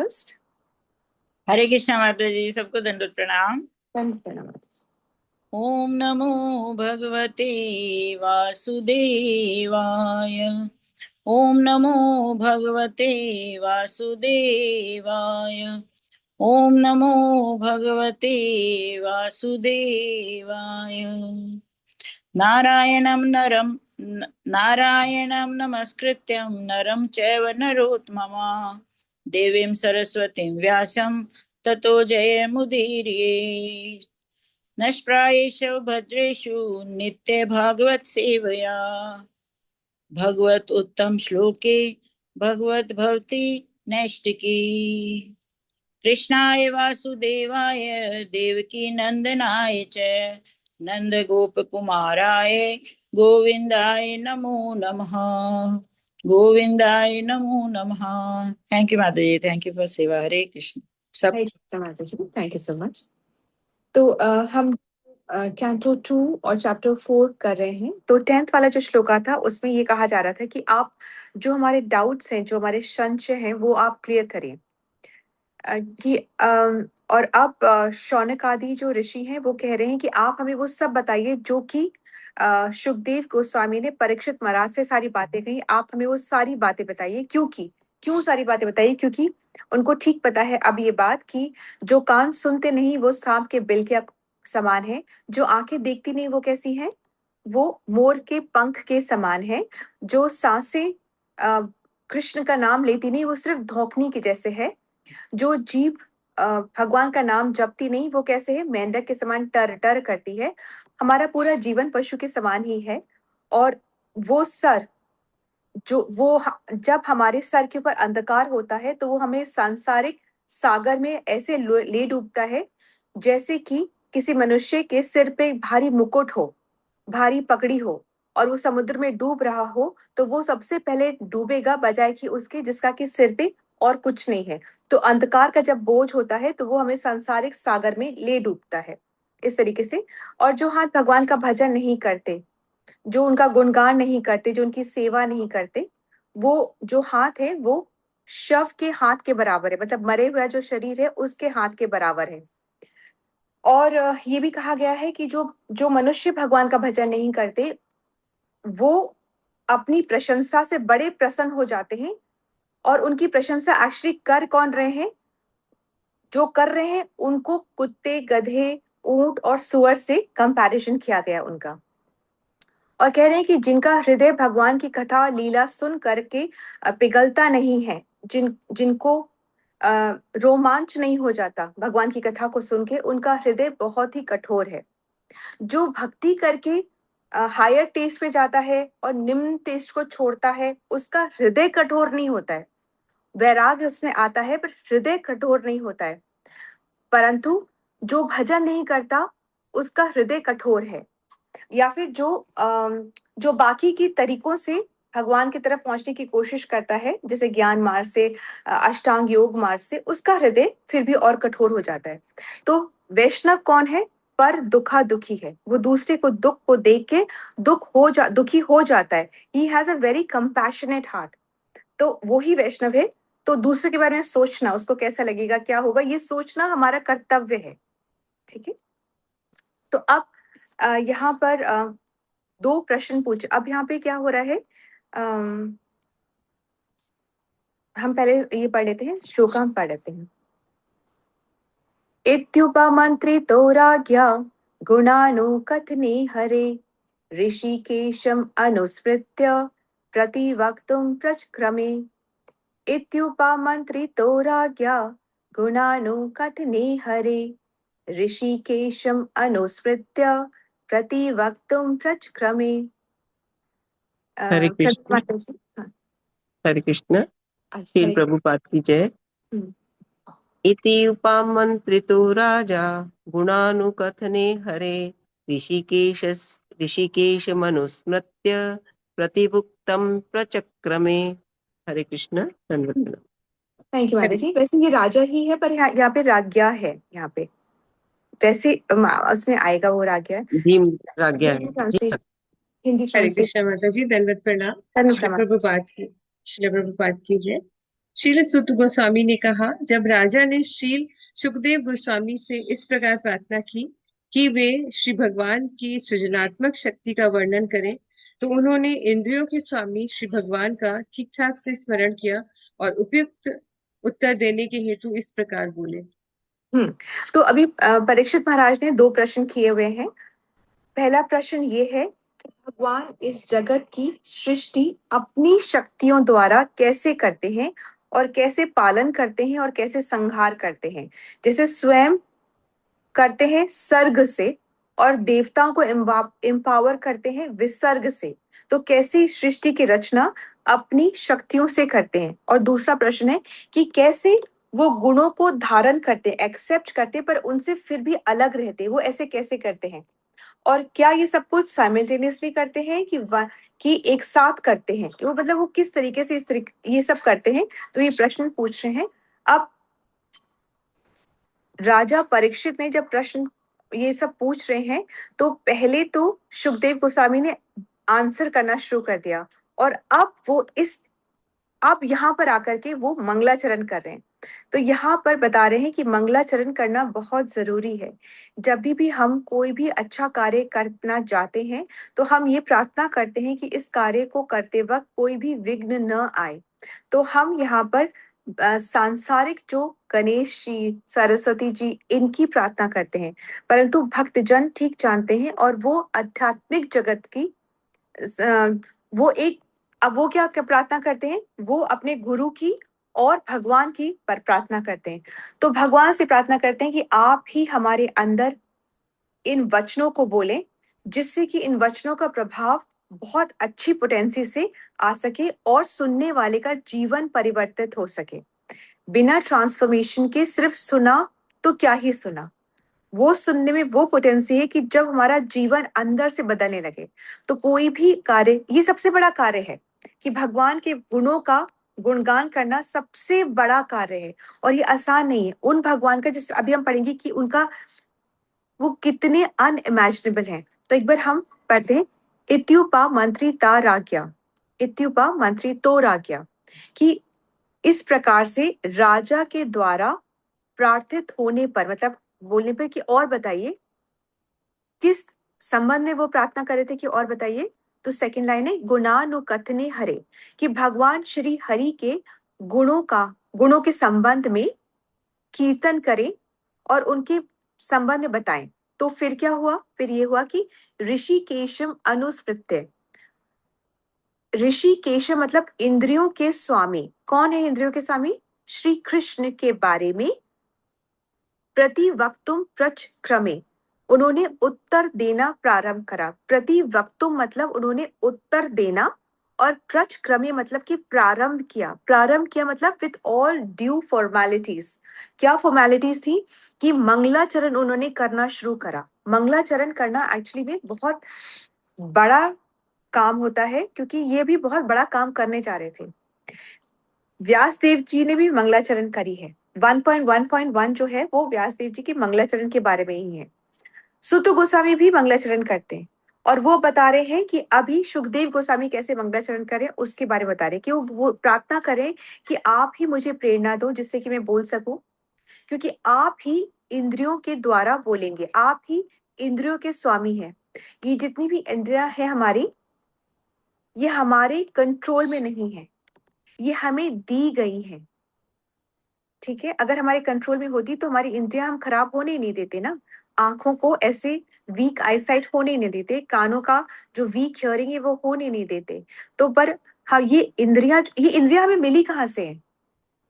First. हरे कृष्णा माता जी, सबको दंडवत प्रणाम। दंड प्रणाम। ओम नमो भगवते वासुदेवाय। ओम नमो भगवते वासुदेवाय। ओम नमो भगवते वासुदेवाय। नारायणं नरं नारायणं नमस्कृत्यं नरं चैव नरोत्तमः देवीं सरस्वतीं व्यासं ततो जयमुदीरये। नष्प्रायेषु भद्रेषु नित्ये भागवत सेवया भगवत उत्तम श्लोके भगवत भवति नैष्टिकी। कृष्णाय वासुदेवाय देवकी नंदनाय च नंद गोप कुमाराय गोविंदाय नमो नमः। गोविंदाय नमो नमः। थैंक यू माता जी, थैंक यू फॉर सेवा। हरे कृष्ण सब। हरे कृष्ण माता जी, थैंक यू सो मच। तो हम कैंटो 2 और चैप्टर 4 कर रहे हैं। तो 10th वाला जो श्लोका था उसमें ये कहा जा रहा था कि आप जो हमारे डाउट्स हैं, जो हमारे संशय हैं, वो आप क्लियर करें। और अब शौनक आदि जो ऋषि हैं वो कह रहे हैं कि आप हमें वो सब बताइए जो कि सुखदेव गोस्वामी ने परीक्षित महाराज से सारी बातें कही। आप हमें वो सारी बातें बताइए। क्यों सारी बातें बताइए? क्योंकि उनको ठीक पता है अब ये बात कि जो कान सुनते नहीं वो सांप के बिल के समान है, जो आंखें देखती नहीं वो कैसी हैं, वो मोर के पंख के समान है, जो सांसें कृष्ण का नाम लेती नहीं वो सिर्फ धौंकनी के जैसे है, जो जीव भगवान का नाम जपती नहीं वो कैसे है, मेंढक के समान टर टर करती है। हमारा पूरा जीवन पशु के समान ही है। और वो सर जब हमारे सर के ऊपर अंधकार होता है तो वो हमें सांसारिक सागर में ऐसे ले डूबता है जैसे कि किसी मनुष्य के सिर पे भारी मुकुट हो, भारी पगड़ी हो, और वो समुद्र में डूब रहा हो तो वो सबसे पहले डूबेगा बजाय कि उसके जिसका कि सिर पे और कुछ नहीं है। तो अंधकार का जब बोझ होता है तो वो हमें सांसारिक सागर में ले डूबता है इस तरीके से। और जो हाथ भगवान का भजन नहीं करते, जो उनका गुणगान नहीं करते, जो उनकी सेवा नहीं करते, वो जो हाथ है वो शव के हाथ के बराबर है, मतलब मरे हुआ जो शरीर है उसके हाथ के बराबर है। और ये भी कहा गया है कि जो जो मनुष्य भगवान का भजन नहीं करते वो अपनी प्रशंसा से बड़े प्रसन्न हो जाते हैं। और उनकी प्रशंसा एक्चुअली कर कौन रहे हैं? जो कर रहे हैं उनको कुत्ते, गधे, ऊंट और सुअर से कंपैरिजन किया गया उनका। और कह रहे हैं कि जिनका हृदय भगवान की कथा लीला सुन करके पिघलता नहीं है, जिनको रोमांच नहीं हो जाता भगवान की कथा को सुन के, उनका हृदय बहुत ही कठोर है। जो भक्ति करके हायर टेस्ट पे जाता है और निम्न टेस्ट को छोड़ता है उसका हृदय कठोर नहीं होता है। वैराग्य उसमें आता है पर हृदय कठोर नहीं होता है। परंतु जो भजन नहीं करता उसका हृदय कठोर है। या फिर जो बाकी की तरीकों से भगवान की तरफ पहुंचने की कोशिश करता है, जैसे ज्ञान मार्ग से, अष्टांग योग मार्ग से, उसका हृदय फिर भी और कठोर हो जाता है। तो वैष्णव कौन है? पर दुखा दुखी है। वो दूसरे को दुख को देख के दुखी हो जाता है। He has a very compassionate heart. तो वो ही वैष्णव है। तो दूसरे के बारे में सोचना, उसको कैसा लगेगा, क्या होगा, ये सोचना हमारा कर्तव्य है। ठीक है। तो अब यहाँ पर दो प्रश्न पूछ। अब यहाँ पे क्या हो रहा है, हम पहले ये पढ़ लेते हैं, श्लोक हम पढ़ लेते हैं। इत्युपमन्त्रितो राज्ञा गुणानुकथने हरे ऋषिकेशम् अनुस्मृत्य प्रतिवक्तुं प्रचक्रमे। इत्युपमन्त्रितो राज्ञा गुणानुकथने हरे ऋषिकेशम् अनुस्मृत्य प्रतिवक्तुं प्रचक्रमे। हरे कृष्ण। हाँ। हरे कृष्ण। श्रील प्रभुपाद की जय। इति उपामन्त्रितो राजा गुणानुकथने हरे ऋषिकेश मनुस्मृत्य प्रतिभुक्तं प्रचक्रमे। हरे कृष्ण। धन्यवाद। थैंक यू माता जी। वैसे ये राजा ही है पर यहाँ पे राज्ञा है। यहाँ पे वैसे उसमें आएगा वो राज्ञा। जी, राज्ञा है। हिंदी हरे कृष्ण माता जी, दंडवत प्रणाम। श्री प्रभुपाद की जय। श्रील सुत गोस्वामी ने कहा, जब राजा ने श्रील सुखदेव गोस्वामी से इस प्रकार प्रार्थना की कि वे श्री भगवान की सृजनात्मक शक्ति का वर्णन करें, तो उन्होंने इंद्रियों के स्वामी श्री भगवान का ठीक ठाक से स्मरण किया और उपयुक्त उत्तर देने के हेतु इस प्रकार बोले। तो अभी परीक्षित महाराज ने 2 प्रश्न किए हुए हैं। पहला प्रश्न ये है कि भगवान इस जगत की सृष्टि अपनी शक्तियों द्वारा कैसे करते हैं और कैसे पालन करते हैं और कैसे संहार करते हैं। जैसे स्वयं करते हैं सर्ग से और देवताओं को एम्पावर करते हैं विसर्ग से, तो कैसी सृष्टि की रचना अपनी शक्तियों से करते हैं। और दूसरा प्रश्न है कि कैसे वो गुणों को धारण करते, एक्सेप्ट करते, पर उनसे फिर भी अलग रहते, वो ऐसे कैसे करते हैं। और क्या ये सब कुछ साइमल्टेनियसली करते हैं कि एक साथ करते हैं, वो मतलब वो किस तरीके से ये सब करते हैं। तो ये प्रश्न पूछ रहे हैं। अब राजा परीक्षित ने जब प्रश्न ये सब पूछ रहे हैं, तो पहले तो सुखदेव गोस्वामी ने आंसर करना शुरू कर दिया, और अब यहाँ पर आकर के वो मंगलाचरण कर रहे हैं। तो यहाँ पर बता रहे हैं कि मंगलाचरण करना बहुत जरूरी है। जब भी हम कोई भी अच्छा कार्य करना चाहते हैं, तो हम ये प्रार्थना करते हैं कि इस कार्य को करते वक्त कोई भी विघ्न न आए। तो हम यहाँ पर सांसारिक जो गणेश जी, सरस्वती जी, इनकी प्रार्थना करते हैं, परंतु भक्तजन ठीक जानते हैं और वो आध्यात्मिक जगत की वो एक अब वो क्या प्रार्थना करते हैं, वो अपने गुरु की और भगवान की पर प्रार्थना करते हैं। तो भगवान से प्रार्थना करते हैं कि आप ही हमारे अंदर इन वचनों को बोलें, जिससे कि इन वचनों का प्रभाव बहुत अच्छी पोटेंसी से आ सके और सुनने वाले का जीवन परिवर्तित हो सके। बिना ट्रांसफॉर्मेशन के सिर्फ सुना तो क्या ही सुना, वो सुनने में वो पोटेंसी है कि जब हमारा जीवन अंदर से बदलने लगे, तो कोई भी कार्य, ये सबसे बड़ा कार्य है कि भगवान के गुणों का गुणगान करना सबसे बड़ा कार्य है। और ये आसान नहीं है। उन भगवान का, जिस अभी हम पढ़ेंगे कि उनका वो कितने अनइमेजिनेबल हैं। तो एक बार हम पढ़ते हैं, इत्युपा मंत्री ता राज्ञा, इत्युपा मंत्री तो राज्ञा, कि इस प्रकार से राजा के द्वारा प्रार्थित होने पर, मतलब बोलने पर कि और बताइए किस संबंध में वो प्रार्थना कर रहे थे, कि और बताइए। तो सेकंड लाइन है, गुणानुकथने हरे, कि भगवान श्री हरि के गुणों के संबंध में कीर्तन करें और उनके संबंध में बताएं। तो फिर क्या हुआ, फिर ये हुआ कि ऋषिकेशम अनुस्मृत्य, ऋषिकेश मतलब इंद्रियों के स्वामी। कौन है इंद्रियों के स्वामी? श्री कृष्ण के बारे में प्रतिवक्तुम प्रच क्रमे, उन्होंने उत्तर देना प्रारंभ करा। प्रतिवक्तुम मतलब उन्होंने उत्तर देना, और प्रच क्रमे मतलब कि प्रारंभ किया मतलब विथ ऑल ड्यू फॉर्मेलिटीज। क्या फॉर्मेलिटीज थी? कि मंगलाचरण उन्होंने करना शुरू करा। मंगलाचरण करना एक्चुअली में बहुत बड़ा काम होता है, क्योंकि ये भी बहुत बड़ा काम करने जा रहे थे। व्यास देव जी ने भी मंगलाचरण करी है। 1.1.1 जो है वो व्यास देव जी के मंगलाचरण के बारे में ही है। सुत गोस्वामी भी मंगलाचरण करते हैं, और वो बता रहे हैं कि अभी सुखदेव गोस्वामी कैसे मंगलाचरण करें उसके बारे में बता रहे हैं, कि वो प्रार्थना करें कि आप ही मुझे प्रेरणा दो, जिससे कि मैं बोल सकूं, क्योंकि आप ही इंद्रियों के द्वारा बोलेंगे, आप ही इंद्रियों के स्वामी हैं। ये जितनी भी इंद्रियां हैं हमारी, ये हमारे कंट्रोल में नहीं है, ये हमें दी गई है। ठीक है, अगर हमारे कंट्रोल में होती तो हमारी इंद्रियां हम खराब होने ही नहीं देते ना। आंखों को ऐसे वीक आईसाइट होने नहीं देते, कानों का जो वीक हियरिंग है वो होने नहीं देते। तो पर हाँ, ये इंद्रियां हमें मिली कहाँ से है?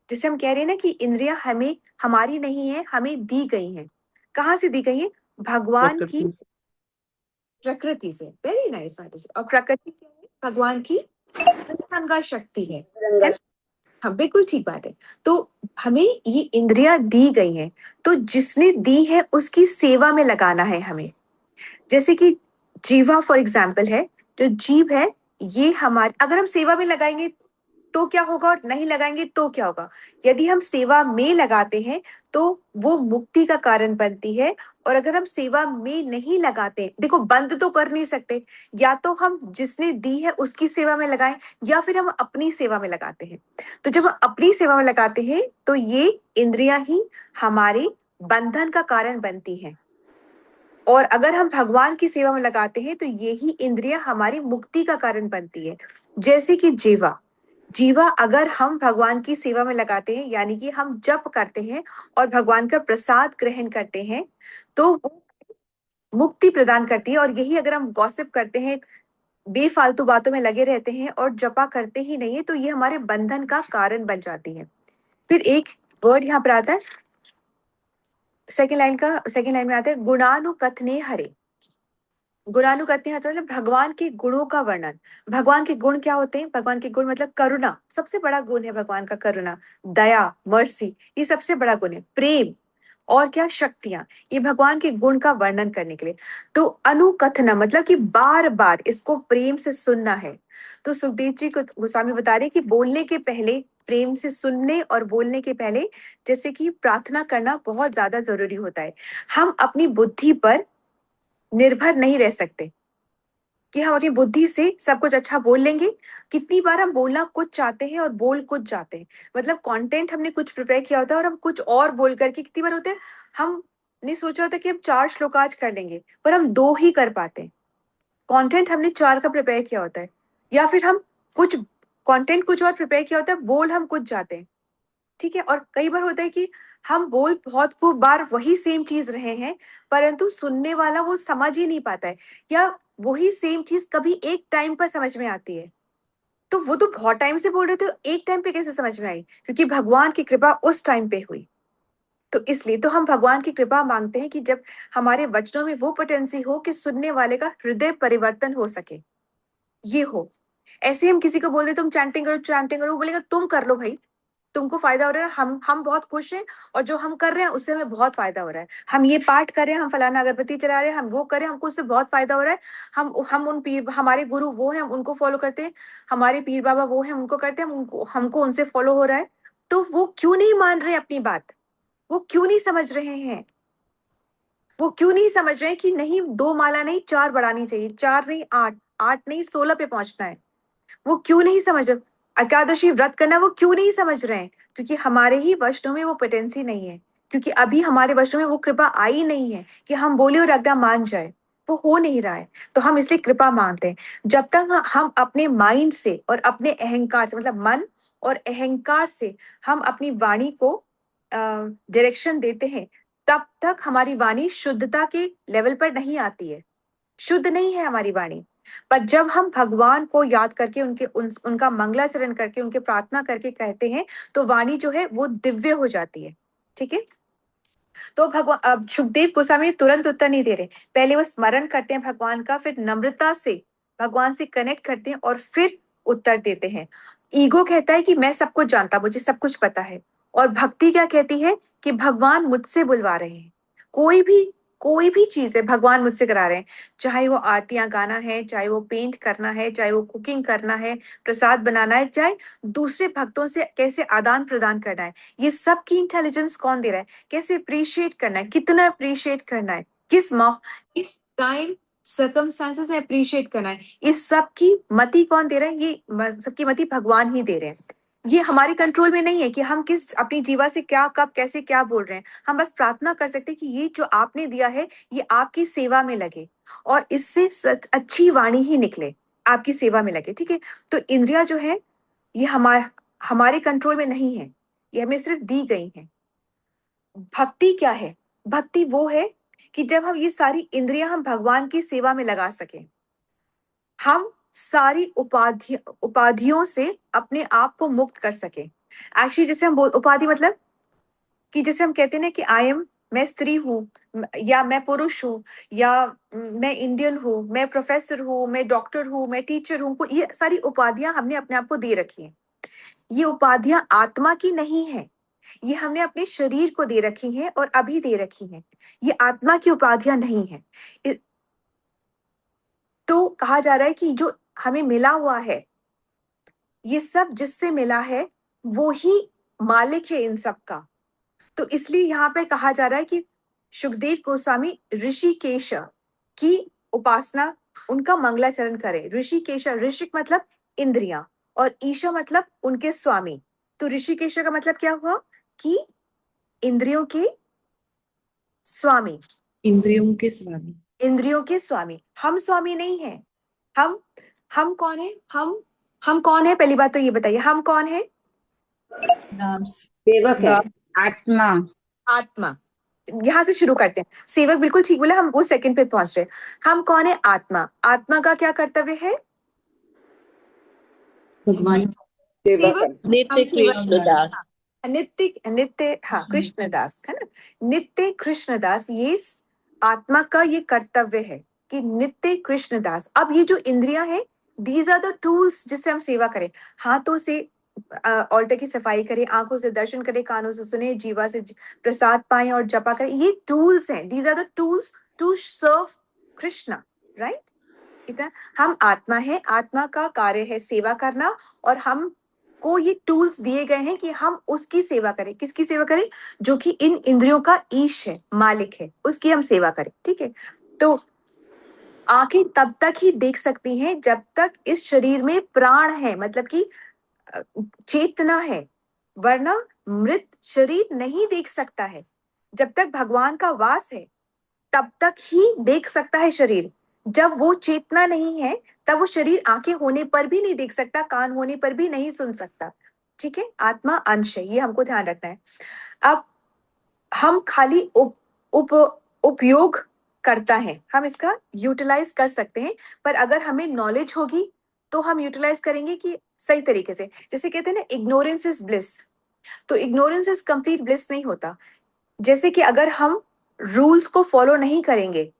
जिसे हम कह रहे हैं ना कि इंद्रियां हमें हमारी नहीं है, हमें दी गई हैं। कहाँ से दी गई है? भगवान की प्रकृति से। प्रकृति से। वेरी नाइस माता जी। और प्रकृति क्या है? भगवान की अंतरंगा शक्ति है ना? हाँ, बिल्कुल ठीक बात है। तो हमें ये इंद्रियां दी गई हैं, तो जिसने दी है उसकी सेवा में लगाना है हमें। जैसे कि जीवा फॉर एग्जाम्पल है, जो जीव है, ये हमारे, अगर हम सेवा में लगाएंगे तो क्या होगा, और नहीं लगाएंगे तो क्या होगा। यदि हम सेवा में लगाते हैं तो वो मुक्ति का कारण बनती है, और अगर हम सेवा में नहीं लगाते, देखो बंद तो कर नहीं सकते, या तो हम जिसने दी है उसकी सेवा में लगाएं, या फिर हम अपनी सेवा में लगाते हैं। तो जब हम अपनी सेवा में लगाते हैं तो ये इंद्रियां ही हमारे बंधन का कारण बनती हैं, और अगर हम भगवान की सेवा में लगाते हैं तो यही इंद्रियां हमारी मुक्ति का कारण बनती है। जैसे कि जीवा, जीवा अगर हम भगवान की सेवा में लगाते हैं, यानी कि हम जप करते हैं और भगवान का प्रसाद ग्रहण करते हैं, तो वो मुक्ति प्रदान करती है। और यही अगर हम गॉसिप करते हैं, बेफालतू बातों में लगे रहते हैं और जपा करते ही नहीं है, तो ये हमारे बंधन का कारण बन जाती है। फिर एक वर्ड यहाँ पर आता है, सेकेंड लाइन में आता है गुणानुकथने हरे। गुणानुगत्य है तो मतलब भगवान के गुणों का वर्णन। भगवान के गुण क्या होते हैं, भगवान के गुण मतलब करुणा, सबसे बड़ा गुण है भगवान का करुणा, दया, मर्सी, ये सबसे बड़ा गुण है। प्रेम, और क्या, शक्तियां, ये भगवान के गुण का वर्णन करने के लिए। तो अनुकथना मतलब कि बार बार इसको प्रेम से सुनना है। तो सुखदेव जी को गोस्वामी बता रहे हैं कि बोलने के पहले प्रेम से सुनने, और बोलने के पहले जैसे कि प्रार्थना करना बहुत ज्यादा जरूरी होता है। हम अपनी बुद्धि पर निर्भर नहीं रह सकते कि हम अपनी बुद्धि से सब कुछ अच्छा बोल लेंगे। कितनी बार हम बोलना कुछ चाहते हैं और बोल कुछ जाते हैं, मतलब कंटेंट हमने कुछ प्रिपेयर किया होता है और हम कुछ और बोल करके, कितनी बार होता है हम ने सोचा होता है कि हम 4 श्लोक आज कर लेंगे, पर हम 2 ही कर पाते हैं। कंटेंट हमने 4 का प्रिपेयर किया होता है, या फिर हम कुछ कंटेंट कुछ और प्रिपेयर किया होता है, बोल हम कुछ जाते हैं। ठीक है, और कई बार होता है कि हम बोल बहुत खूब बार वही सेम चीज रहे हैं, परंतु सुनने वाला वो समझ ही नहीं पाता है, या वही सेम चीज कभी एक टाइम पर समझ में आती है। तो वो तो बहुत टाइम से बोल रहे थे, एक टाइम पे कैसे समझ में आई, क्योंकि भगवान की कृपा उस टाइम पे हुई। तो इसलिए तो हम भगवान की कृपा मांगते हैं कि जब हमारे वचनों में वो पोटेंसी हो कि सुनने वाले का हृदय परिवर्तन हो सके, ये हो। ऐसे हम किसी को बोल दे तुम चैंटिंग करो, वो बोलेगा तुम कर लो भाई, तुमको फायदा हो रहा है, हम बहुत खुश हैं, और जो हम कर रहे हैं उससे हमें बहुत फायदा हो रहा है। हम ये पाठ कर रहे हैं, हम फलाना अगरबत्ती चला रहे हैं, हम वो कर रहे हैं, हमको उससे बहुत फायदा हो रहा है। हम उन पीर, हमारे गुरु वो हैं, हम उनको फॉलो करते हैं, हमारे पीर बाबा वो हैं, उनको करते हैं, हम उनको, हमको उनसे फॉलो हो रहा है। तो वो क्यों नहीं मान रहे अपनी बात, वो क्यों नहीं समझ रहे हैं, वो क्यों नहीं समझ रहे हैं कि नहीं 2 माला नहीं 4 बढ़ानी चाहिए, 4 नहीं 8, 8 नहीं 16 पे पहुंचना है। वो क्यों नहीं समझ, एकादशी व्रत करना वो क्यों नहीं समझ रहे हैं, क्योंकि हमारे ही वचनों में वो पोटेंसी नहीं है, क्योंकि अभी हमारे वचनों में वो कृपा आई नहीं है कि हम बोले और आज्ञा मान जाए, वो हो नहीं रहा है। तो हम इसलिए कृपा मांगते हैं। जब तक हम अपने माइंड से और अपने अहंकार से, मतलब मन और अहंकार से हम अपनी वाणी को डायरेक्शन देते हैं, तब तक हमारी वाणी शुद्धता के लेवल पर नहीं आती है, शुद्ध नहीं है हमारी वाणी। पर जब हम भगवान को याद करके उनका मंगलाचरण करके उनके प्रार्थना करके कहते हैं, तो वाणी जो है वो दिव्य हो जाती है। ठीक है, तो भगवान, अब सुखदेव गोस्वामी तुरंत उत्तर नहीं दे रहे, पहले वो स्मरण करते हैं भगवान का, फिर नम्रता से भगवान से कनेक्ट करते हैं और फिर उत्तर देते हैं। ईगो कहता है कि मैं सब कुछ जानता, मुझे सब कुछ पता है, और भक्ति क्या कहती है कि भगवान मुझसे बुलवा रहे हैं, कोई भी चीज है भगवान मुझसे करा रहे हैं, चाहे वो आरतियां गाना है, चाहे वो पेंट करना है, चाहे वो कुकिंग करना है, प्रसाद बनाना है, चाहे दूसरे भक्तों से कैसे आदान प्रदान करना है, ये सब की इंटेलिजेंस कौन दे रहा है, कैसे अप्रिशिएट करना है, कितना अप्रिशिएट करना है, किस टाइम सर्कमस्टांसेस में अप्रिशिएट करना है, इस सब की मति कौन दे रहा है, ये सबकी मति भगवान ही दे रहे हैं। ये हमारे कंट्रोल में नहीं है कि हम किस अपनी जीवा से क्या कब कैसे क्या बोल रहे हैं। हम बस प्रार्थना कर सकते हैं कि ये जो आपने दिया है ये आपकी सेवा में लगे, और इससे सच अच्छी वाणी ही निकले, आपकी सेवा में लगे। ठीक है, तो इंद्रिया जो है ये हमारे कंट्रोल में नहीं है, ये हमें सिर्फ दी गई है। भक्ति क्या है, भक्ति वो है कि जब हम ये सारी इंद्रियां हम भगवान की सेवा में लगा सकें, हम सारी उपाधियों से अपने आप को मुक्त कर सके। एक्चुअली जैसे हम बोल उपाधि मतलब कि जैसे हम कहते हैं ना कि मैं स्त्री हूँ, या मैं पुरुष हूँ, या मैं इंडियन हूँ, मैं प्रोफेसर हूँ, मैं डॉक्टर हूँ, मैं टीचर हूँ, ये सारी उपाधियां हमने अपने आप को दे रखी हैं। ये उपाधियां आत्मा की नहीं है, ये हमने अपने शरीर को दे रखी हैं और अभी दे रखी हैं, ये आत्मा की उपाधियां नहीं है। तो कहा जा रहा है कि जो हमें मिला हुआ है ये सब जिससे मिला है वो ही मालिक है इन सब का। तो इसलिए यहाँ पे कहा जा रहा है कि सुखदेव गोस्वामी ऋषिकेश की उपासना, उनका मंगलाचरण करें। ऋषिकेश, ऋषिक मतलब इंद्रियां और ईशा मतलब उनके स्वामी। तो ऋषिकेश का मतलब क्या हुआ कि इंद्रियों के स्वामी। इंद्रियों के स्वामी। इंद्रियों के स्वामी। हम स्वामी नहीं हैं। हम कौन है? हम कौन है? पहली बात तो ये बताइए, हम कौन है? सेवक है, आत्मा। आत्मा। यहां से शुरू करते हैं। सेवक बिल्कुल ठीक बोला, हम वो सेकंड पे पहुंच रहे हैं। हम कौन है? आत्मा। आत्मा का क्या कर्तव्य है? भगवान सेवक है। नित्य कृष्णदास। नित्य नित्य, हाँ, कृष्णदास है ना। नित्य कृष्णदास, ये आत्मा का ये कर्तव्य है कि नित्य कृष्णदास। अब ये जो इंद्रियां हैं, दीज आर द टूल्स जिससे हम सेवा करें। हाथों से ऑल्टर की सफाई करें, आंखों से दर्शन करें, कानों से सुने, जीवा से प्रसाद पाएं और जपा करें। ये टूल्स हैं, these are the tools to serve Krishna, right? इतना हम आत्मा है, आत्मा का कार्य है सेवा करना, और हम को ये टूल्स दिए गए हैं कि हम उसकी सेवा करें। किसकी सेवा करें? जो कि इन इंद्रियों का ईश है, मालिक है, उसकी हम सेवा करें। ठीक है। तो आंखें तब तक ही देख सकती हैं जब तक इस शरीर में प्राण है, मतलब कि चेतना है, वरना मृत शरीर नहीं देख सकता है। जब तक भगवान का वास है तब तक ही देख सकता है शरीर। जब वो चेतना नहीं है तब वो शरीर आंखें होने पर भी नहीं देख सकता, कान होने पर भी नहीं सुन सकता। ठीक है। आत्मा अंश है, ये हमको ध्यान रखना है। अब हम खाली उपयोग करता है, हम इसका यूटिलाइज कर सकते हैं, पर अगर हमें नॉलेज होगी तो हम यूटिलाइज करेंगे कि सही तरीके से। जैसे कहते हैं ना, इग्नोरेंस इज ब्लिस। तो इग्नोरेंस इज कंप्लीट ब्लिस नहीं होता। जैसे कि अगर हम रूल्स को फॉलो नहीं करेंगे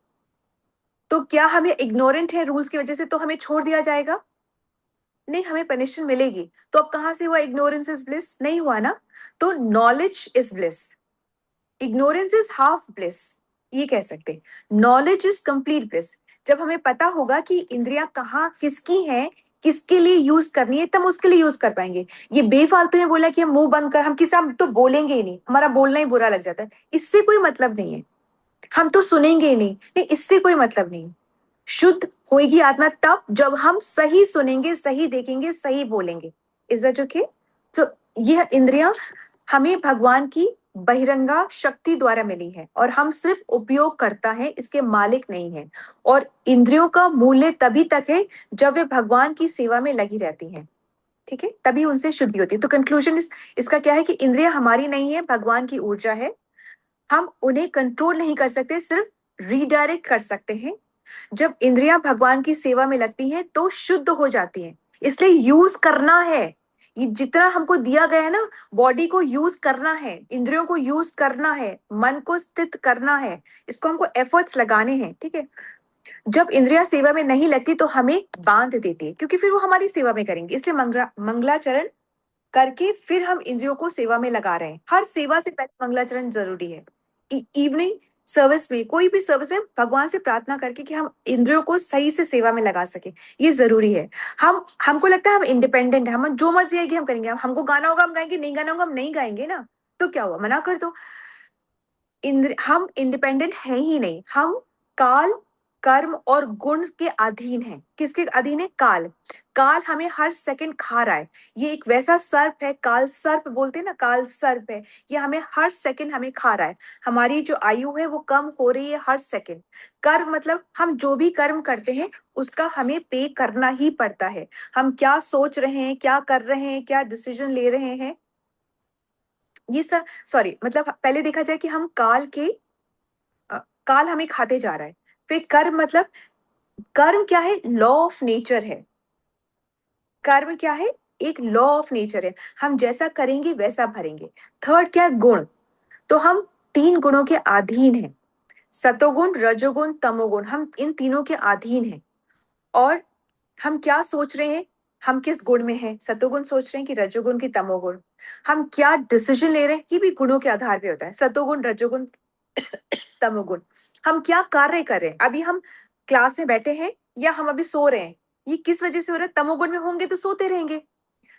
तो क्या हमें इग्नोरेंट है रूल्स की वजह से तो हमें छोड़ दिया जाएगा? नहीं, हमें पनिशमेंट मिलेगी। तो अब कहां से हुआ इग्नोरेंस इज ब्लिस? नहीं हुआ ना। तो knowledge is bliss, ignorance is half bliss, ये कह सकते हैं। Knowledge is complete bliss. जब हमें पता होगा कि इंद्रियां कहाँ किसकी हैं, किसके लिए यूज करनी है, तब उसके लिए यूज कर पाएंगे। ये बेफालतू में बोला कि हम मुंह बंद कर, हम किसी हम तो बोलेंगे ही नहीं, हमारा बोलना ही बुरा लग जाता है, इससे कोई मतलब नहीं है। हम तो सुनेंगे ही नहीं, नहीं, इससे कोई मतलब नहीं। शुद्ध होगी आत्मा तब जब हम सही सुनेंगे, सही देखेंगे, सही बोलेंगे। Is that okay? तो यह इंद्रियां हमें भगवान की बहिरंगा शक्ति द्वारा मिली है और हम सिर्फ उपयोग करता है, इसके मालिक नहीं है। और इंद्रियों का मूल्य तभी तक है जब वे भगवान की सेवा में लगी रहती हैं। ठीक है, तभी उनसे शुद्धि होती है। तो कंक्लूजन इसका क्या है कि इंद्रियां हमारी नहीं है, भगवान की ऊर्जा है। हम उन्हें कंट्रोल नहीं कर सकते, सिर्फ रीडायरेक्ट कर सकते हैं। जब इंद्रियां भगवान की सेवा में लगती हैं तो शुद्ध हो जाती हैं। इसलिए यूज करना है, ये जितना हमको दिया गया है ना, बॉडी को यूज करना है, इंद्रियों को यूज करना है, मन को स्थित करना है, इसको हमको एफर्ट्स लगाने हैं। ठीक है। जब इंद्रियां सेवा में नहीं लगती तो हमें बांध देती है, क्योंकि फिर वो हमारी सेवा में करेंगे। इसलिए मंगलाचरण करके फिर हम इंद्रियों को सेवा में लगा रहे हैं। हर सेवा से पहले मंगलाचरण जरूरी है। इवनिंग सर्विस में, कोई भी सर्विस में भगवान से प्रार्थना करके कि हम इंद्रियों को सही से सेवा में लगा सके, ये जरूरी है। हमको लगता है हम इंडिपेंडेंट है, हम जो मर्जी आएगी हम करेंगे, हमको गाना होगा हम गाएंगे, नहीं गाना होगा हम नहीं गाएंगे ना। तो क्या हुआ, मना कर दो। हम इंडिपेंडेंट है ही नहीं। हम काल, कर्म और गुण के अधीन है। किसके अधीन है? काल। काल हमें हर सेकंड खा रहा है। ये एक वैसा सर्प है, काल सर्प बोलते हैं ना, काल सर्प है। ये हमें हर सेकंड हमें खा रहा है। हमारी जो आयु है वो कम हो रही है हर सेकंड। कर्म मतलब हम जो भी कर्म करते हैं उसका हमें पे करना ही पड़ता है। हम क्या सोच रहे हैं, क्या कर रहे हैं, क्या डिसीजन ले रहे हैं, ये सब, सॉरी, मतलब पहले देखा जाए कि हम काल हमें खाते जा रहा है। फिर कर्म मतलब, कर्म क्या है? लॉ ऑफ नेचर है। कर्म क्या है? एक लॉ ऑफ नेचर है, हम जैसा करेंगे वैसा भरेंगे। थर्ड क्या है? गुण। तो हम तीन गुणों के अधीन हैं, सतोगुण, रजोगुण, तमोगुण। हम इन तीनों के अधीन हैं। और हम क्या सोच रहे हैं, हम किस गुण में हैं, सतोगुण सोच रहे हैं कि रजोगुण की तमोगुण। हम क्या डिसीजन ले रहे हैं, ये भी गुणों के आधार पे होता है, सतोगुण, रजोगुण, तमोगुण। हम क्या कार्य कर रहे हैं, अभी हम क्लास में बैठे हैं या हम अभी सो रहे हैं, ये किस वजह से हो रहा है? तमोगुण में होंगे तो सोते रहेंगे।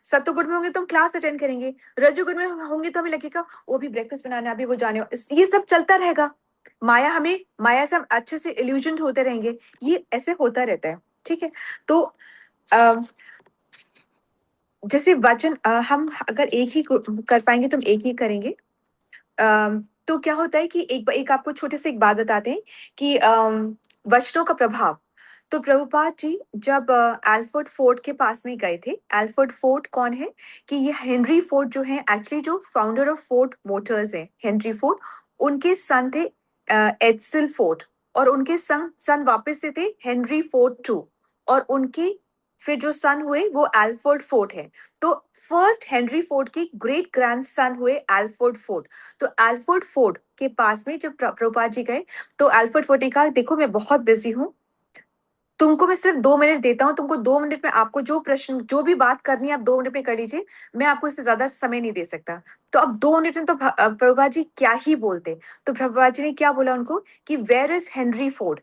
सत्वगुण में होंगे तो हम क्लास अटेंड करेंगे, रजोगुण में होंगे तो हमें लगेगा वो भी ब्रेकफास्ट बनाना, अभी वो जाने, ये सब चलता रहेगा। माया से हम अच्छे से इल्यूजन होते रहेंगे, ये ऐसे होता रहता है। ठीक है, तो जैसे वचन हम अगर एक ही कर पाएंगे तो हम एक ही करेंगे। तो क्या होता है कि एक आपको छोटे से एक बात बताते हैं कि वचनों का प्रभाव। तो प्रभुपाद जी जब एल्फ्रेड फोर्ड के पास में गए थे, एल्फ्रेड फोर्ड कौन है कि ये हेनरी फोर्ड जो है, एक्चुअली जो फाउंडर ऑफ फोर्ड मोटर्स है हेनरी फोर्ड, उनके सन थे एड्सल फोर्ड, और उनके सन वापस से थे हेनरी फोर्ड टू, और उनके फिर जो सन हुए वो एल्फ्रेड फोर्ड है। तो फर्स्ट हेनरी फोर्ड के ग्रेट ग्रैंड सन हुए एल्फ्रेड फोर्ड। तो एल्फ्रेड फोर्ड के पास में जब प्रभुपाद जी गए तो एल्फ्रेड फोर्ड ने कहा देखो मैं बहुत बिजी हूँ, तुमको मैं सिर्फ 2 मिनट देता हूँ, तुमको 2 मिनट में आपको जो प्रश्न जो भी बात करनी है आप 2 मिनट में कर लीजिए, मैं आपको इससे ज्यादा समय नहीं दे सकता। तो अब 2 मिनट में तो प्रभुपाद जी क्या ही बोलते। तो प्रभुपाद जी ने क्या बोला उनको कि वेयर इज हेनरी फोर्ड।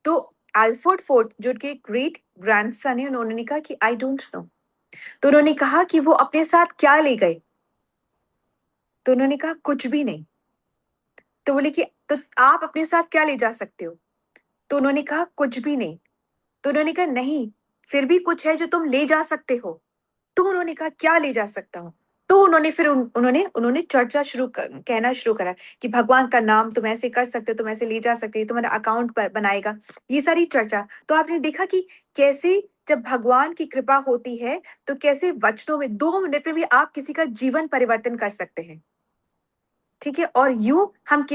तो एल्फ्रेड फोर्ड जो उनके ग्रेट ग्रैंडसन है, उन्होंने कहा कि आई डोंट नो। तो उन्होंने कहा कि वो अपने साथ क्या ले गए। तो उन्होंने कहा कुछ भी नहीं। तो बोले कि तो आप अपने साथ क्या ले जा सकते हो। तो उन्होंने कहा कुछ भी नहीं। तो उन्होंने कहा नहीं, फिर भी कुछ है जो तुम ले जा सकते हो। तो उन्होंने कहा क्या ले जा सकता हूँ। तो उन्होंने फिर उन्होंने उन्होंने चर्चा कहना शुरू करा कि भगवान का नाम तुम ऐसे कर सकते हो, तुम ऐसे ले जा सकते हो, तुम्हारा अकाउंट बनाएगा, ये सारी चर्चा। तो आपने देखा कि कैसे जब भगवान की कृपा होती है तो कैसे वचनों में 2 मिनट में भी आप किसी का जीवन परिवर्तन कर सकते हैं। ठीक है, और यूं हम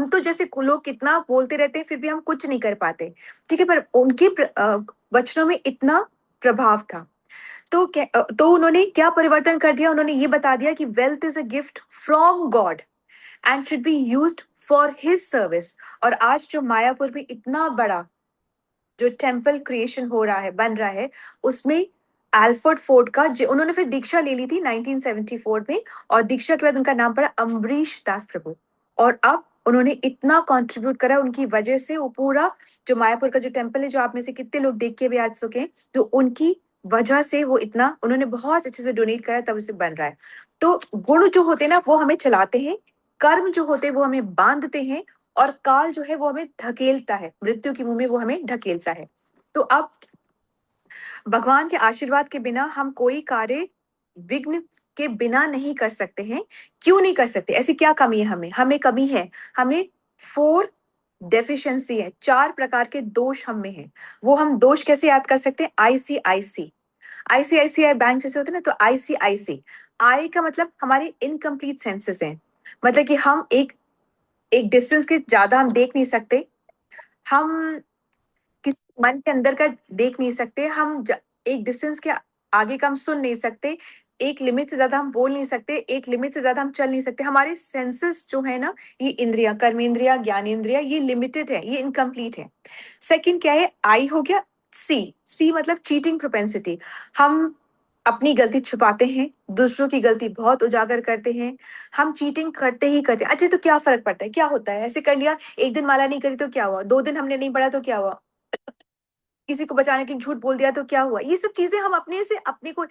तो जैसे लोग कितना बोलते रहते हैं फिर भी हम कुछ नहीं कर पाते। ठीक है, पर उनके वचनों में इतना प्रभाव था। तो उन्होंने क्या परिवर्तन कर दिया, उन्होंने ये बता दिया कि wealth is a gift from God and should be used for his service. और आज जो मायापुर में इतना बड़ा जो टेम्पल क्रिएशन हो रहा है, बन रहा है, उसमें एल्फ्रेड फोर्ड का उन्होंने फिर दीक्षा ले ली थी 1974 में, और दीक्षा के बाद उनका नाम पड़ा अम्बरीश दास प्रभु। और अब उन्होंने इतना कंट्रीब्यूट करा, उनकी वजह से वो पूरा जो मायापुर का जो टेम्पल है, जो आप में से कितने लोग देख के भी आज सके, तो उनकी वजह से वो इतना उन्होंने बहुत अच्छे से डोनेट करा, तब उसे बन रहा है। तो गुण जो होते हैं ना वो हमें चलाते हैं, कर्म जो होते हैं वो हमें बांधते हैं, और काल जो है वो हमें धकेलता है, मृत्यु के मुंह में वो हमें ढकेलता है। तो अब भगवान के आशीर्वाद के बिना हम कोई कार्य विघ्न के बिना नहीं कर सकते हैं। क्यों नहीं कर सकते, ऐसी क्या कमी है हमें कमी है, हमें 4 डेफिशिएंसी है, 4 प्रकार के दोष हम में है। वो हम दोष कैसे याद कर सकते हैं, आईसीआईसीआई बैंक जैसे होते हैं ना, तो आईसीआईसी, आई का मतलब हमारे इनकम्प्लीट सेंसेस हैं, मतलब कि हम एक डिस्टेंस के ज्यादा हम देख नहीं सकते, हम किसी मन के अंदर का देख नहीं सकते, एक डिस्टेंस के आगे का हम सुन नहीं सकते, एक लिमिट से ज्यादा हम बोल नहीं सकते, एक लिमिट से ज्यादा हम चल नहीं सकते। हमारे सेंसेस जो है ना, ये इंद्रिया, कर्मेंद्रिया, ज्ञानेंद्रिया, ये लिमिटेड है, ये इनकम्प्लीट है। सेकंड क्या है, आई हो गया। सी मतलब चीटिंग प्रोपेंसिटी, हम अपनी गलती छुपाते हैं, दूसरों की गलती बहुत उजागर करते हैं, हम चीटिंग करते ही करते हैं। अच्छा तो क्या फर्क पड़ता है, क्या होता है, ऐसे कर लिया, एक दिन माला नहीं करी तो क्या हुआ, 2 दिन हमने नहीं पढ़ा तो क्या हुआ, किसी को बचाने के लिए झूठ बोल दिया तो क्या हुआ। ये सब चीजें हम अपने से अपने को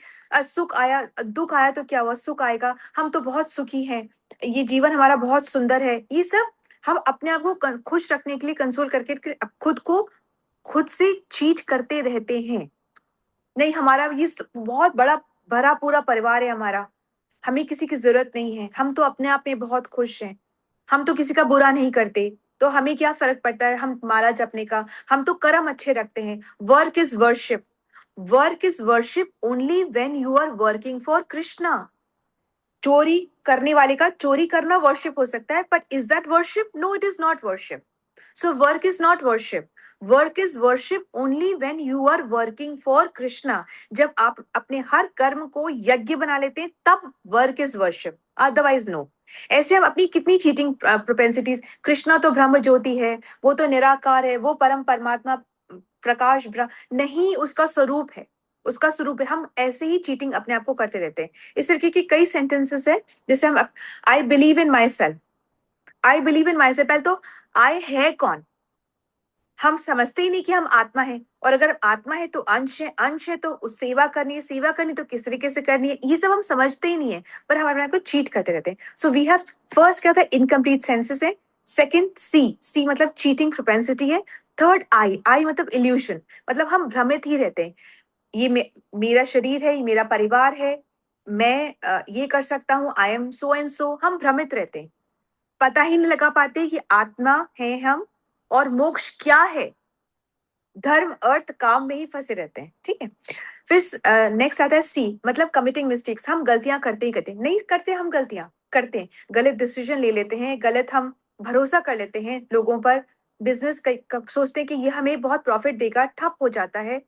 सुख आया, दुख आया तो क्या हुआ, सुख आएगा, हम तो बहुत सुखी हैं, ये जीवन हमारा बहुत सुंदर है, ये सब हम अपने आप को खुश रखने के लिए कंसोल करके खुद को खुद से चीट करते रहते हैं। नहीं, हमारा ये बहुत बड़ा भरा पूरा परिवार है हमारा, हमें किसी की जरूरत नहीं है, हम तो अपने आप में बहुत खुश हैं, हम तो किसी का बुरा नहीं करते, तो हमें क्या फर्क पड़ता है हम माला जपने का, हम तो कर्म अच्छे रखते हैं। Work is worship only when you are working for Krishna. चोरी करने वाले का चोरी करना वर्शिप हो सकता है, but is that worship, no it is not worship. So work is not worship, work is worship only when you are working for Krishna. जब आप अपने हर कर्म को यज्ञ बना लेते हैं तब work is worship, otherwise no. ऐसे हम अपनी कितनी चीटिंग प्रोपेंसिटीज, कृष्णा तो ब्रह्म ज्योति है, वो तो निराकार है, वो परम परमात्मा प्रकाश नहीं, उसका स्वरूप है, उसका स्वरूप है। हम ऐसे ही चीटिंग अपने आप को करते रहते हैं। इस तरीके की कई सेंटेंसेस है, जैसे हम I believe in my self, पहले तो आई है कौन, हम समझते ही नहीं कि हम आत्मा है, और अगर आत्मा है तो अंश है तो उस सेवा करनी है तो किस तरीके से करनी है, ये सब हम समझते ही नहीं है, पर हम अपने आप को चीट करते रहते हैं. सो वी हैव फर्स्ट क्या था, इनकम्प्लीट सेंसेस है. सेकंड सी मतलब चीटिंग प्रोपेंसिटी है. थर्ड आई मतलब इल्यूशन, मतलब हम भ्रमित ही रहते हैं. ये मेरा शरीर है, ये मेरा परिवार है, मैं ये कर सकता हूँ, आई एम सो एंड सो. हम भ्रमित रहते हैं, पता ही नहीं लगा पाते कि आत्मा है हम और मोक्ष क्या है. धर्म अर्थ काम में ही फंसे रहते हैं. ठीक है. फिर नेक्स्ट आता है सी मतलब कमिटिंग मिस्टेक्स. हम गलतियां करते ही करते हैं, नहीं करते हम गलतियां करते हैं, गलत डिसीजन ले लेते हैं, गलत हम भरोसा कर लेते हैं लोगों पर. बिजनेस सोचते हैं कि ये हमें बहुत प्रॉफिट देगा, ठप हो जाता है.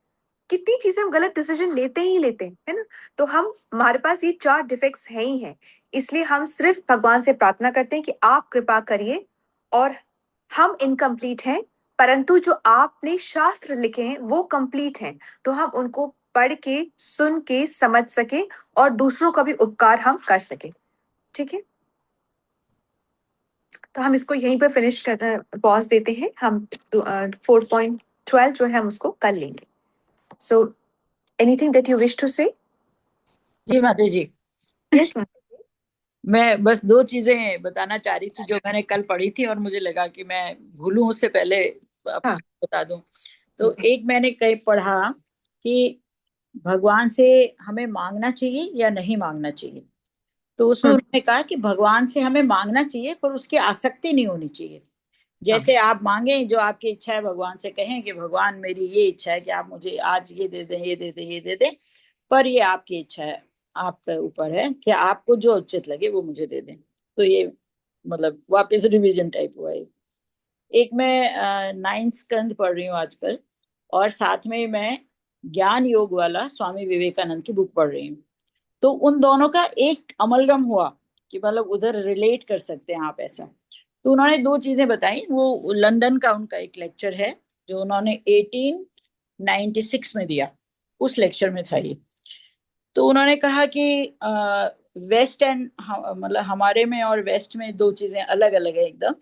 कितनी चीजें हम गलत डिसीजन लेते ही लेते हैं, है ना. तो हमारे पास ये 4 डिफेक्ट्स हैं ही हैं. इसलिए हम सिर्फ भगवान से प्रार्थना करते हैं कि आप कृपा करिए. और हम इनकम्प्लीट हैं, परंतु जो आपने शास्त्र लिखे हैं वो कंप्लीट हैं, तो हम उनको पढ़ के, सुन के समझ सके और दूसरों का भी उपकार हम कर सके. ठीक है. तो हम इसको यहीं पर फिनिश करते, पॉज देते हैं. हम 4.12 जो है हम उसको कर लेंगे. So anything that you wish to say? जी माता जी. यस. मैं बस 2 चीजें बताना चाह रही थी जो मैंने कल पढ़ी थी और मुझे लगा कि मैं भूलूं उससे पहले हाँ. बता दूं. तो एक मैंने कहीं पढ़ा कि भगवान से हमें मांगना चाहिए या नहीं मांगना चाहिए. तो उसमें उन्होंने कहा कि भगवान से हमें मांगना चाहिए पर उसकी आसक्ति नहीं होनी चाहिए. जैसे आप मांगे जो आपकी इच्छा है, भगवान से कहें कि भगवान मेरी ये इच्छा है कि आप मुझे आज ये दे दें, ये दे दें, ये दे दें, पर ये आपकी इच्छा है, आपके ऊपर है कि आपको जो उचित लगे वो मुझे दे दें. तो ये मतलब वापस रिवीजन टाइप हुआ है. एक मैं 9th स्कंद पढ़ रही हूँ आजकल और साथ में मैं ज्ञान योग वाला स्वामी विवेकानंद की बुक पढ़ रही हूँ. तो उन दोनों का एक अमलगम हुआ कि मतलब उधर रिलेट कर सकते हैं आप ऐसा. तो उन्होंने 2 चीजें बताई. वो लंदन का उनका एक लेक्चर है जो उन्होंने 1896 में दिया, उस लेक्चर में था ये. तो उन्होंने कहा कि वेस्ट एंड मतलब हमारे में और वेस्ट में 2 चीजें अलग अलग है एकदम.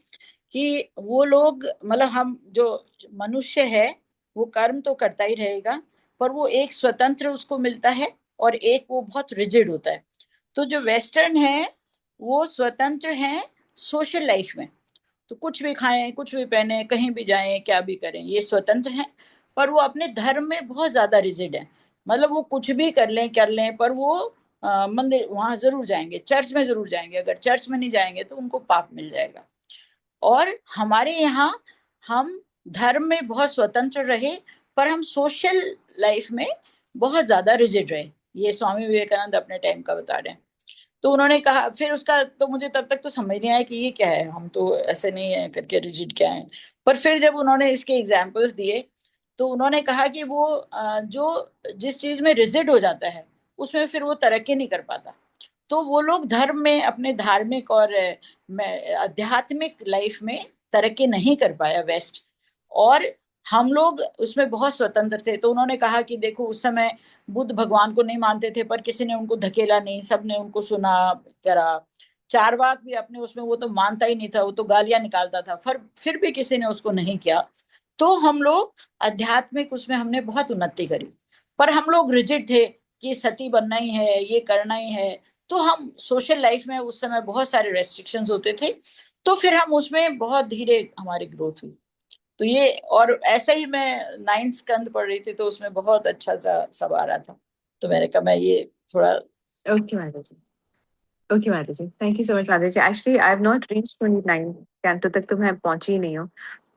कि वो लोग मतलब हम जो मनुष्य है वो कर्म तो करता ही रहेगा, पर वो एक स्वतंत्र उसको मिलता है और एक वो बहुत रिजिड होता है. तो जो वेस्टर्न है वो स्वतंत्र है सोशल लाइफ में. तो कुछ भी खाएं, कुछ भी पहने, कहीं भी जाएं, क्या भी करें, ये स्वतंत्र हैं. पर वो अपने धर्म में बहुत ज्यादा रिजिड है. मतलब वो कुछ भी कर लें पर वो मंदिर वहां जरूर जाएंगे, चर्च में जरूर जाएंगे. अगर चर्च में नहीं जाएंगे तो उनको पाप मिल जाएगा. और हमारे यहाँ हम धर्म में बहुत स्वतंत्र रहे पर हम सोशल लाइफ में बहुत ज्यादा रिजिड रहे. ये स्वामी विवेकानंद अपने टाइम का बता रहे हैं. तो उन्होंने कहा, फिर उसका तो मुझे तब तक तो समझ नहीं आया कि ये क्या है, हम तो ऐसे नहीं है करके रिजिड क्या है. पर फिर जब उन्होंने इसके एग्जाम्पल्स दिए तो उन्होंने कहा कि वो जो जिस चीज में रिजिड हो जाता है उसमें फिर वो तरक्की नहीं कर पाता. तो वो लोग धर्म में अपने धार्मिक और आध्यात्मिक लाइफ में तरक्की नहीं कर पाया वेस्ट. और हम लोग उसमें बहुत स्वतंत्र थे. तो उन्होंने कहा कि देखो उस समय बुद्ध भगवान को नहीं मानते थे पर किसी ने उनको धकेला नहीं, सबने उनको सुना करा. चारवाक भी अपने उसमें, वो तो मानता ही नहीं था, वो तो गालियां निकालता था, फिर भी किसी ने उसको नहीं किया. तो हम लोग आध्यात्मिक उसमें हमने बहुत उन्नति करी. पर हम लोग रिजिड थे कि सती बनना ही है, ये करना ही है. तो हम सोशल लाइफ में उस समय बहुत सारे रेस्ट्रिक्शंस होते थे. तो फिर हम उसमें बहुत धीरे हमारी ग्रोथ हुई. तो ये, और ऐसा ही मैं 9th स्कंद पढ़ रही थी तो उसमें बहुत अच्छा सा सब आ रहा था. तो मैंने कहा मैं ये थोड़ा. ओके माता जी. ओके माता जी, थैंक यू सो मच माता जी. Actually I have not reached 29 canto तक तो मैं पहुंची ही नहीं हूँ.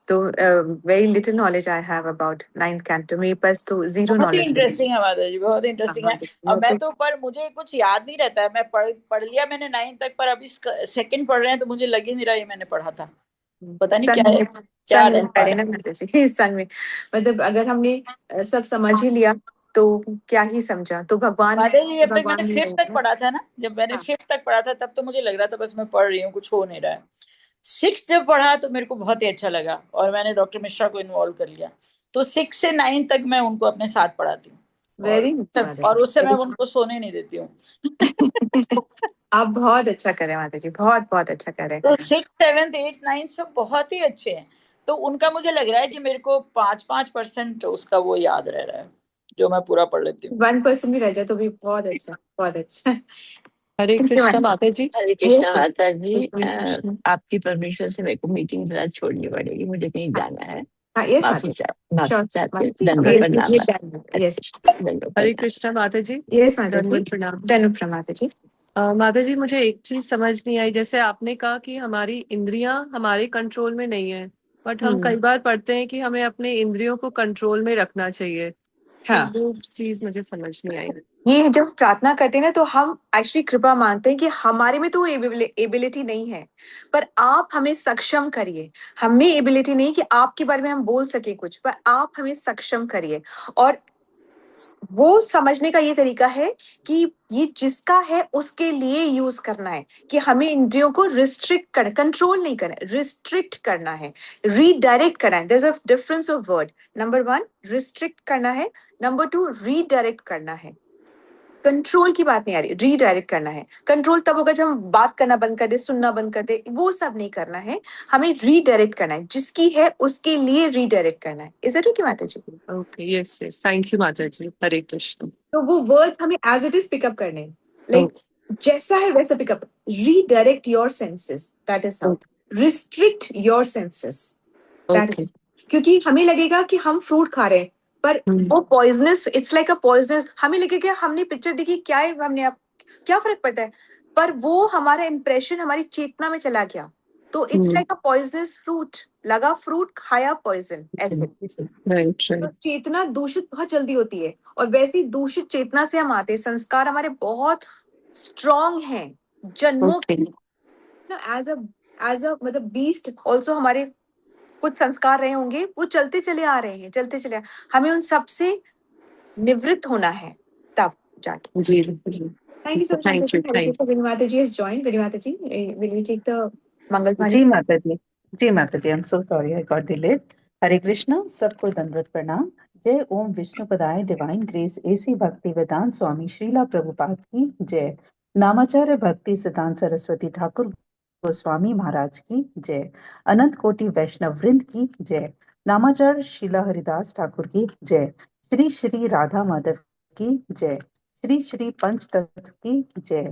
तो very little knowledge I have about 9th canto. मेरे पास तो जीरो बहुत ही नॉलेज. इंटरेस्टिंग है माता जी, बहुत इंटरेस्टिंग है. अब मैं तो, पर मुझे कुछ याद नहीं रहता है. मैं पढ़ लिया मैंने 9th तक, पर अभी सेकंड पढ़ रहे हैं तो मुझे लग ही नहीं रहा ये मैंने पढ़ा था. पता नहीं क्या है, क्या संग में पढ़े ना माता जी, संग में. मतलब अगर हमने सब समझ ही लिया तो क्या ही समझा. तो भगवान माता जी जब तक मैंने भगवान 5th तक पढ़ा था ना, जब मैंने 5th तक पढ़ा था तब तो मुझे लग रहा था बस मैं पढ़ रही हूँ, कुछ हो नहीं रहा है. 6th जब पढ़ा तो मेरे को बहुत ही अच्छा लगा और मैंने डॉक्टर मिश्रा को इन्वॉल्व कर लिया. तो 6 से 9 तक मैं उनको अपने साथ पढ़ाती हूँ. वेरी और उससे मैं उनको सोने नहीं देती हूँ. आप बहुत अच्छा कर रहे हैं माता जी, बहुत बहुत अच्छा कर रहे हैं. तो 6th 7th 8th 9th सब बहुत ही अच्छे हैं. तो उनका मुझे लग रहा है कि मेरे को 5% उसका वो याद रह रहा है, जो मैं पूरा पढ़ लेती हूँ। 1% भी रह जाए तो भी बहुत अच्छा, बहुत अच्छा। हरे Thank you, कृष्ण Master. माता जी। हरे Yes, कृष्णा sir. माता जी, हरे कृष्ण। आपकी परमिशन से मेरे को मीटिंग जरा छोड़नी पड़ेगी, मुझे कहीं जाना है। हाँ, yes, माफी Master. माफी Sure. चाहती हूँ। Master, दंडवत हरे प्रणाम कृष्ण, माता। done. Yes. दंडवत हरे प्रणाम। कृष्ण माता जी। Yes, Master. दंडवत प्रणाम। धन्यवाद प्रणाम माता जी। माता जी, मुझे एक चीज समझ नहीं आई। जैसे आपने कहा कि हमारी इंद्रियां हमारे कंट्रोल में नहीं है, बट हम कई बार पढ़ते हैं कि हमें अपने इंद्रियों को कंट्रोल में रखना चाहिए। हाँ, तो वो चीज मुझे समझ नहीं आई। ये जब प्रार्थना करते हैं ना तो हम एक्चुअली कृपा मानते हैं कि हमारे में तो एबिलिटी नहीं है, पर आप हमें सक्षम करिए। हमें एबिलिटी नहीं कि आपके बारे में हम बोल सके कुछ, पर आप हमें सक्षम करिए। और वो समझने का ये तरीका है कि ये जिसका है उसके लिए यूज करना है, कि हमें इंद्रियों को रिस्ट्रिक्ट कर, कंट्रोल नहीं करना है, रिस्ट्रिक्ट करना है, रीडायरेक्ट करना है। There is a difference of word. Number 1 restrict करना है, नंबर 2 रीडायरेक्ट करना है। कंट्रोल की बात नहीं आ रही, रीडायरेक्ट करना है। कंट्रोल तब होगा जब हम बात करना बंद कर दे, सुनना बंद कर दे, वो सब नहीं करना है। हमें रीडायरेक्ट करना है, जिसकी है उसके लिए रीडायरेक्ट करना है। इज इट ओके माता जी? Okay, yes yes, thank you माता जी। हरे कृष्ण। तो वो वर्ड्स हमें एज इट इज पिकअप करने हैं, लाइक जैसा है वैसा pickup. Redirect your senses, that is how. Restrict your senses, that is. क्योंकि हमें लगेगा कि हम फ्रूट खा रहे हैं, पर वो poisonous, it's like a poisonous. हमें लगेगा हमने पिक्चर देखी, क्या है, हमने आप क्या फर्क पड़ता है, पर वो हमारा इंप्रेशन हमारी चेतना में चला गया, तो it's like a poisonous fruit. लगा फ्रूट, खाया पॉइजन, ऐसे। तो चेतना दूषित बहुत जल्दी होती है, और वैसी दूषित चेतना से हम आते हैं। संस्कार हमारे बहुत स्ट्रॉन्ग हैं, जन्मों एज अ मतलब बीस्ट ऑल्सो हमारे कुछ संस्कार रहे होंगे, वो चलते चले आ रहे हैं, चलते चले हमें उन सब से निवृत्त होना है, तब जाके। जी जी। Thank you so much. Thank you, thank you. Vinimata ji has joined. Vinimata ji, will you take the Mangal Bhani? जी माता जी, जी माता जी, I am so sorry I got delayed. Hare Krishna, सबको दंडवत प्रणाम। जय ओम विष्णु पदाय divine grace A C Bhakti Vedanta स्वामी श्रीला प्रभुपाद की जय। नामाचार्य भक्ति सिद्धांत सरस्वती ठाकुर गोस्वामी महाराज की जय। अनंत कोटि वैष्णव वृंद की जय। नामाचार्य शीला हरिदास ठाकुर की जय। श्री श्री राधा माधव की जय। श्री श्री पंच तत्व की जय।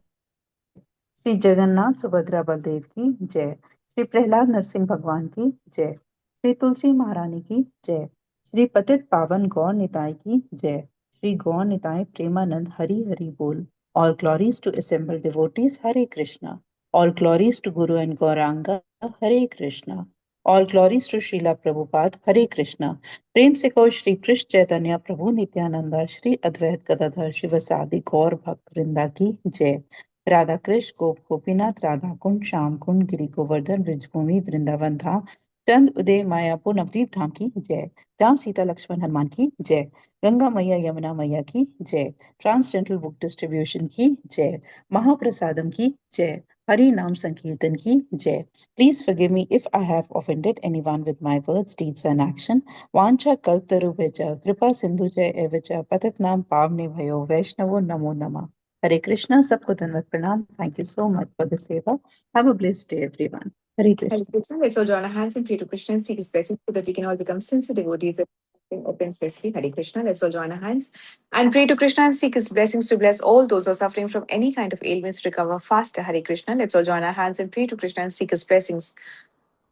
श्री जगन्नाथ सुभद्रा बलदेव की जय। श्री प्रहलाद नरसिंह भगवान की जय। श्री तुलसी महारानी की जय। श्री पतित पावन गौर निताय की जय। श्री गौर निताय प्रेमानंद हरि हरि बोल। All glories to assembled devotees, Hare Krishna. All glories to Guru and Gauranga, Hare Krishna. All glories to Srila Prabhupada, Hare Krishna. प्रेम से कहो श्री कृष्ण चैतन्य प्रभु नित्यानंदा श्री अद्वैत गदाधर शिवसादि गौर भक्त वृंदा की जय। राधा कृष्ण गोप गोपीनाथ राधा कुंड श्याम कुंड गिरि गोवर्धन ब्रजभूमि वृंदावन धाम चंद उदय मायापुर नवदीप धाम की जय। राम सीता लक्ष्मण हनुमान की जय। गंगा मैया यमुना मैया की जय। ट्रांसडेंटल बुक डिस्ट्रीब्यूशन की जय। महाप्रसादम की जय। हरि नाम संकीर्तन की जय। Please forgive me if I have offended anyone with my words, deeds and action. वांछा कल्पतरुभ्यश्च कृपा सिंधुभ्य एव च पतितनां पावनेभ्यो वैष्णवो नमो नमः। Hare Krishna, सबको धन्यवाद प्रणाम। Thank you so much for the seva. Have a blessed day, everyone. Hare Krishna. Hare Krishna. Let's all join our hands and pray to Krishna and seek his blessing so that we can all become sincere devotees of open space. Hare Krishna. Let's all join our hands and pray to Krishna and seek his blessings to bless all those who are suffering from any kind of ailments to recover faster. Hare Krishna. Let's all join our hands and pray to Krishna and seek his blessings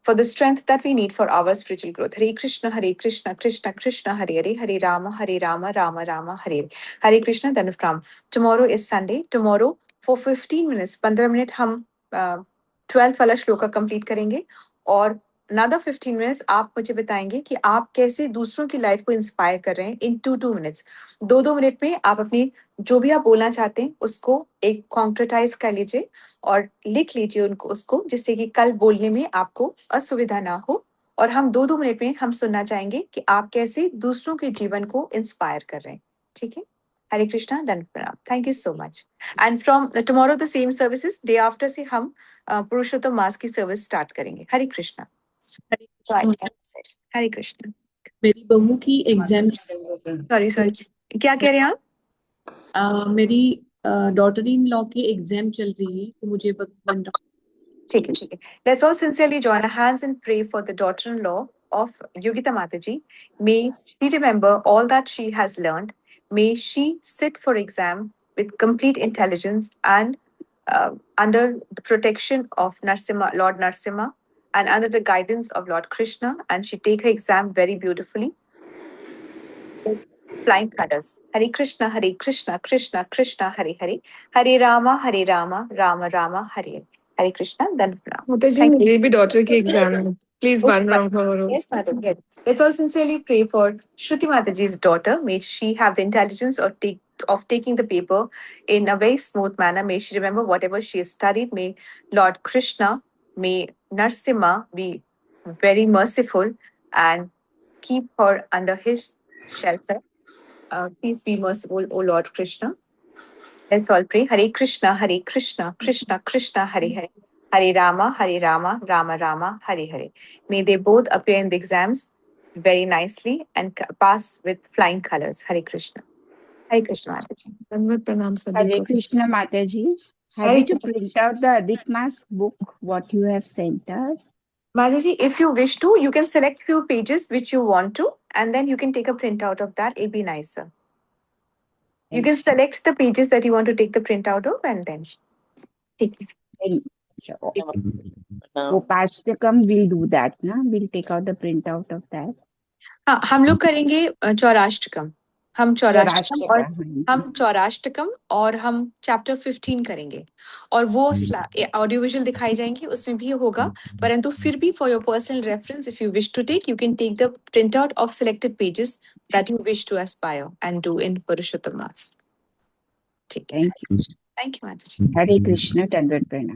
for the strength that we need for our spiritual growth. Hare Krishna, Krishna Krishna, Hare Hare, Hare Rama, Rama Rama, Hare Hare. Hare Krishna, Danavram. Tomorrow is Sunday. Tomorrow for 15 minutes, 15 minute हम 12th वाला shloka complete करेंगे, और another 15 minutes आप मुझे बताएंगे कि आप कैसे दूसरों की लाइफ को इंस्पायर कर रहे हैं इन 2 मिनट्स। 2 मिनट में आप अपनी जो भी आप बोलना चाहते हैं उसको एक कॉन्क्रेटाइज कर लीजिए और लिख लीजिए उनको, उसको, जिससे कि कल बोलने में आपको असुविधा ना हो। और हम 2 मिनट में हम सुनना चाहेंगे कि आप कैसे दूसरों के जीवन को इंस्पायर कर रहे हैं। ठीक है? हरे कृष्णा, धन्यवाद प्रणाम। Thank you so much. And from tomorrow the same services, day after से हम पुरुषोत्तम मास की सर्विस स्टार्ट करेंगे। हरे कृष्णा। हरे कृष्णा। मेरी बहू की एग्जाम, सॉरी क्या कह रहे हैं आप? मेरी डॉटर इन लॉ की एग्जाम चल रही है, तो मुझे बन रहा। ठीक है। Let's all sincerely join our hands and pray for the daughter-in-law of Yogita Mataji. May she remember all that she has learned. May she sit for exam with complete intelligence and under the protection of Narsimha, Lord Narsimha, and under the guidance of Lord Krishna, and she take her exam very beautifully. Flying colors. Hare Krishna, Krishna Krishna, Hare Hare, Hare Rama, Rama Rama, Hare. Hare Krishna, then Pranam. माता जी Thank you. मेरी भी daughter की exam है please Okay, one round for Yes, madam. Yes. Let's all sincerely pray for Shruti Mataji's daughter. May she have the intelligence of taking the paper in a very smooth manner. May she remember whatever she has studied. May Lord Krishna, may Narsimha be very merciful and keep her under his shelter. Please be merciful, O Lord Krishna. Let's all pray. Hare Krishna, Krishna Krishna, Hare Hare. Hare Rama, Rama Rama, Hare Hare. May they both appear in the exams very nicely and pass with flying colors. Hare Krishna. Hare Krishna, Mataji. धन्यवाद प्रणाम सभी Hare को Krishna Mataji. Hare Happy to Krishna. print out the Adhik Maas book, what you have sent us. Mataji, if you wish to, you can select few pages which you want to, and then you can take a printout of that. It'll be nicer. You can select the pages that you want to take the printout of, and then take it. Upashtakam will do that, na? We'll take out the printout of that. हाँ, हम लोग करेंगे चौराष्टकम. हम चौराष्टकम और हम chapter 15 करेंगे और वो ऑडियो विजुअल दिखाई जाएंगी उसमें भी होगा परंतु फिर भी for your personal reference if you wish to take you can take the print out of selected pages that you wish to aspire and do in Purushottam Maas. ठीक है. Thank you. थैंक यू माता जी. Hare Krishna, Dandvat Pranam.